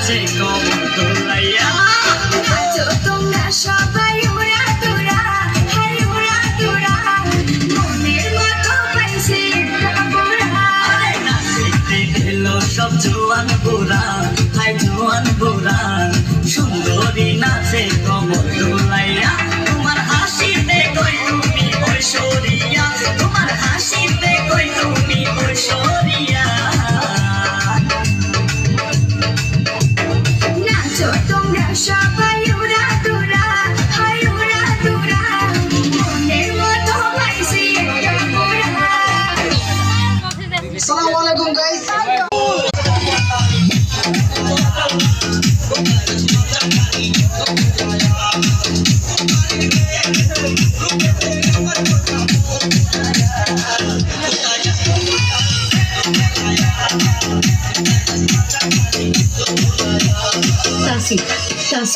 নাচে কমর দোলাইয়া নাচো তোমরা সবাই উড়া দুরা হাই উড়া দুরা মনের মতো পাইছে কাবুরা নাচিতে এলো সব জোয়ান বুড়া হাই জোয়ান বুড়া সুন্দরী নাচে কমর দোলাইয়া তোমার হাসিতে কই তুমি ঐশ্বরিয়া তোমার হাসিতে কই তুমি ঐশ্বরিয়া নাচো তোমরা সবাই উড়া দুরা হাই উড়া দুরা মনের মতো পাইছে কাবুরা আসসালামু আলাইকুম গাইস Tasi.